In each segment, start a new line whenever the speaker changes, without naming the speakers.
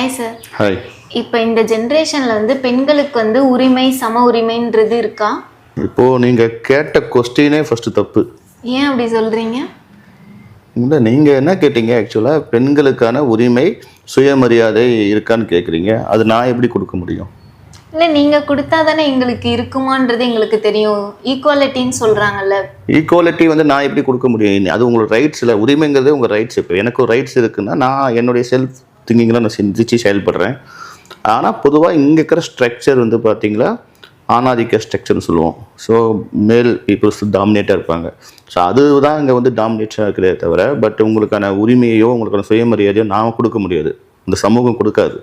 Hi sir.
Hi.
இப்போ இந்த ஜென்ரேஷனில் வந்து பெண்களுக்கு வந்து உரிமை சம உரிமைன்றது இருக்கா?
இப்போது நீங்கள் கேட்ட கொஸ்டினே ஃபஸ்ட்டு தப்பு.
ஏன் அப்படி சொல்கிறீங்க?
இல்லை, நீங்கள் என்ன கேட்டீங்க? ஆக்சுவலாக பெண்களுக்கான உரிமை சுயமரியாதை இருக்கான்னு கேட்குறீங்க. அது நான் எப்படி கொடுக்க முடியும்?
இல்லை, நீங்கள் கொடுத்தா தானே எங்களுக்கு இருக்குமான்றது எங்களுக்கு தெரியும். ஈக்குவாலிட்டின்னு சொல்கிறாங்கல்ல.
ஈக்குவாலிட்டி வந்து நான் எப்படி கொடுக்க முடியும்? அது உங்களோட ரைட்ஸ் இல்லை. உரிமைங்கிறது உங்கள் ரைட்ஸ். இப்போ எனக்கு ஒரு ரைட்ஸ் இருக்குன்னா நான் என்னுடைய செல்ஃப் திங்கிங்கில் நான் சிந்திச்சு செயல்படுறேன். ஆனால் பொதுவாக இங்கே இருக்கிற ஸ்ட்ரக்சர் வந்து பார்த்தீங்களா ஆணாதிக்க ஸ்ட்ரக்சர்னு சொல்லுவோம். ஸோ மேல் பீப்புள்ஸ் டாமினேட்டாக இருப்பாங்க. ஸோ அதுதான் இங்கே வந்து டாமினேட்டாக இருக்கிறதே தவிர பட் உங்களுக்கான உரிமையோ உங்களுக்கான சுயமரியாதையோ நாம் கொடுக்க முடியாது. இந்த சமூகம் கொடுக்காது.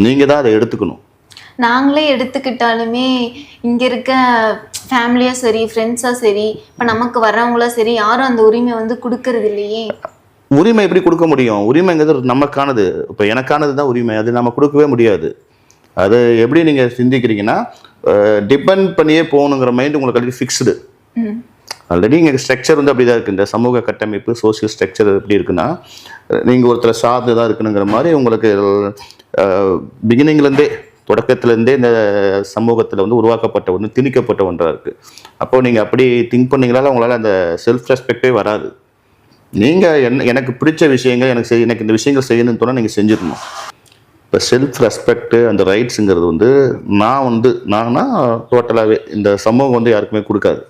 நீங்கள் தான் அதை எடுத்துக்கணும்.
நாங்களே எடுத்துக்கிட்டாலுமே இங்கே இருக்க ஃபேமிலியாக சரி, ஃப்ரெண்ட்ஸாக சரி, இப்போ நமக்கு வர்றவங்களா சரி, யாரும் அந்த உரிமை வந்து கொடுக்கறது இல்லையே.
உரிமை எப்படி கொடுக்க முடியும்? உரிமைங்கிறது நமக்கானது. இப்போ எனக்கானது தான் உரிமை. அது நம்ம கொடுக்கவே முடியாது. அது எப்படி நீங்கள் சிந்திக்கிறீங்கன்னா டிபெண்ட் பண்ணியே போகணுங்கிற மைண்ட் உங்களுக்கு ஆல்ரெடி ஃபிக்ஸ்டு. ஆல்ரெடி இங்கே ஸ்ட்ரக்சர் வந்து அப்படி தான் இருக்குது. இந்த சமூக கட்டமைப்பு சோசியல் ஸ்ட்ரக்சர் எப்படி இருக்குன்னா நீங்கள் ஒருத்தரை சார்ந்து தான் இருக்கணுங்கிற மாதிரி உங்களுக்கு பிகினிங்லேருந்தே தொடக்கத்துலேருந்தே இந்த சமூகத்தில் வந்து உருவாக்கப்பட்ட ஒன்று திணிக்கப்பட்ட ஒன்றாக இருக்குது. அப்போது நீங்கள் அப்படி திங்க் பண்ணிங்களால உங்களால் அந்த செல்ஃப் ரெஸ்பெக்டே வராது. நீங்கள் எனக்கு பிடிச்ச விஷயங்கள் எனக்கு இந்த விஷயங்கள் செய்யணும்னு சொன்னால் நீங்கள் செஞ்சிடணும். இப்போ செல்ஃப் ரெஸ்பெக்ட்டு அந்த ரைட்ஸுங்கிறது வந்து நான்னா டோட்டலாகவே இந்த சமூகம் வந்து யாருக்குமே கொடுக்காது.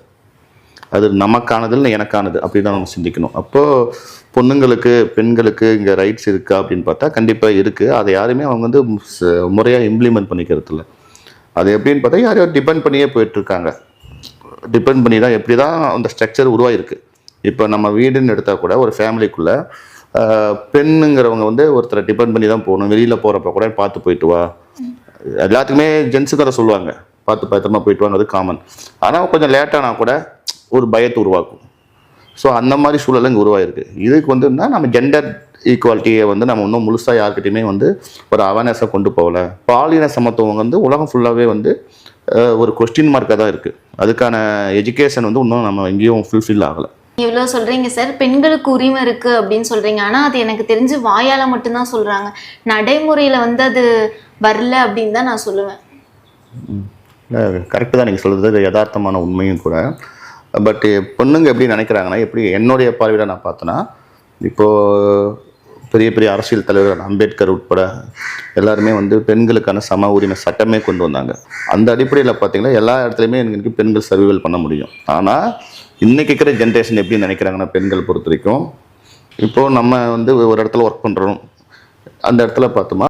அது நமக்கானது இல்லை எனக்கானது அப்படி தான் நம்ம சிந்திக்கணும். அப்போது பொண்ணுங்களுக்கு பெண்களுக்கு இங்கே ரைட்ஸ் இருக்கா அப்படின்னு பார்த்தா கண்டிப்பாக இருக்குது. அதை யாருமே அவங்க வந்து முறையாக இம்ப்ளிமெண்ட் பண்ணிக்கிறது இல்லை. அது எப்படின்னு பார்த்தா யாரையும் டிபெண்ட் பண்ணியே போயிட்டுருக்காங்க. டிபெண்ட் பண்ணி தான் எப்படி தான் அந்த ஸ்ட்ரக்சர் உருவாயிருக்கு. இப்போ நம்ம வீடுன்னு எடுத்தால் கூட ஒரு ஃபேமிலிக்குள்ளே பெண்ணுங்கிறவங்க வந்து ஒருத்தரை டிபெண்ட் பண்ணி தான் போகணும். வெளியில் போகிறப்ப கூட பார்த்து போயிட்டு வா. எல்லாத்துக்குமே ஜென்ஸுக்கு அதை சொல்லுவாங்க, பார்த்து பத்திரமா போயிட்டு வாங்க, அது காமன். ஆனால் கொஞ்சம் லேட்டானா கூட ஒரு பயத்தை உருவாக்கும். ஸோ அந்த மாதிரி சூழல் இங்கே உருவாயிருக்கு. இதுக்கு வந்து நம்ம ஜெண்டர் ஈக்குவாலிட்டியை வந்து நம்ம இன்னும் முழுசாக யார்கிட்டையுமே வந்து ஒரு அவேர்னஸாக கொண்டு போகல. பாலின சமத்துவம் வந்து உலகம் ஃபுல்லாகவே வந்து ஒரு கொஸ்டின் மார்க்காக தான் இருக்குது. அதுக்கான எஜுகேஷன் வந்து இன்னும் நம்ம எங்கேயும் ஃபுல்ஃபில் ஆகலை.
இவ்வளோ சொல்கிறீங்க சார், பெண்களுக்கு உரிமை இருக்குது அப்படின்னு சொல்கிறீங்க. ஆனால் அது எனக்கு தெரிஞ்சு வாயால் மட்டும்தான் சொல்கிறாங்க. நடைமுறையில் வந்து அது வரல அப்படின்னு தான் நான் சொல்லுவேன்.
கரெக்டு தான் நீங்கள் சொல்கிறது, யதார்த்தமான உண்மையும் கூட. பட் பொண்ணுங்க எப்படி நினைக்கிறாங்கன்னா, எப்படி என்னுடைய பார்வையில் நான் பார்த்தேன்னா, இப்போது பெரிய பெரிய அரசியல் தலைவர் அம்பேத்கர் உட்பட எல்லாருமே வந்து பெண்களுக்கான சம உரிமை சட்டமே கொண்டு வந்தாங்க. அந்த அடிப்படையில் பார்த்தீங்கன்னா எல்லா இடத்துலையுமே எனக்கு பெண்கள் சர்வைவல் பண்ண முடியும். ஆனால் இன்றைக்கி இருக்கிற ஜென்ரேஷன் எப்படி நினைக்கிறாங்கன்னா பெண்கள் பொறுத்த வரைக்கும், இப்போது நம்ம வந்து ஒரு இடத்துல ஒர்க் பண்ணுறோம், அந்த இடத்துல பார்த்தோமா